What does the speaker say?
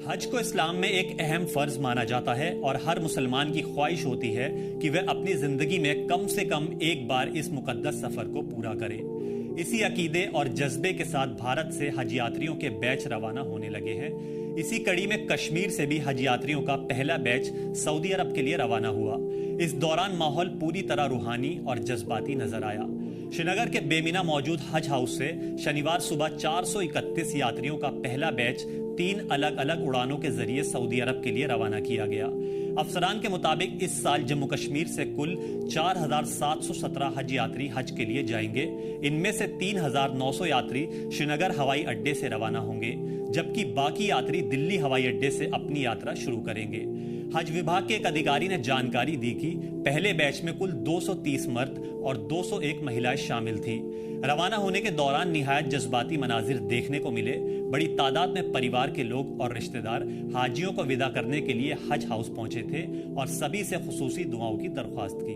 हज को इस्लाम में एक अहम फर्ज माना जाता है और हर मुसलमान की ख्वाहिश होती है कि वह अपनी जिंदगी में कम से कम एक बार इस मुकद्दस सफर को पूरा करे। इसी अकीदे और जज्बे के साथ भारत से हज यात्रियों के बैच रवाना होने लगे हैं। इसी कड़ी में कश्मीर से भी हज यात्रियों का पहला बैच सऊदी अरब के लिए रवाना हुआ। इस दौरान माहौल पूरी तरह रूहानी और जज्बाती नजर आया। श्रीनगर के बेमिना मौजूद हज हाउस से शनिवार सुबह 431 यात्रियों का पहला बैच 3 अलग अलग उड़ानों के जरिए सऊदी अरब के लिए रवाना किया गया। अफसरान के मुताबिक इस साल जम्मू कश्मीर से कुल 4,717 हज यात्री हज के लिए जाएंगे। इनमें से 3,900 यात्री श्रीनगर हवाई अड्डे से रवाना होंगे, जबकि बाकी यात्री दिल्ली हवाई अड्डे से अपनी यात्रा शुरू करेंगे। हज विभाग के एक अधिकारी ने जानकारी दी कि पहले बैच में कुल 230 मर्द और 201 महिलाएं शामिल थी। रवाना होने के दौरान निहायत जज्बाती मनाजिर देखने को मिले। बड़ी तादाद में परिवार के लोग और रिश्तेदार हाजियों को विदा करने के लिए हज हाउस पहुंचे थे और सभी से खुसूसी दुआओं की दरख्वास्त की।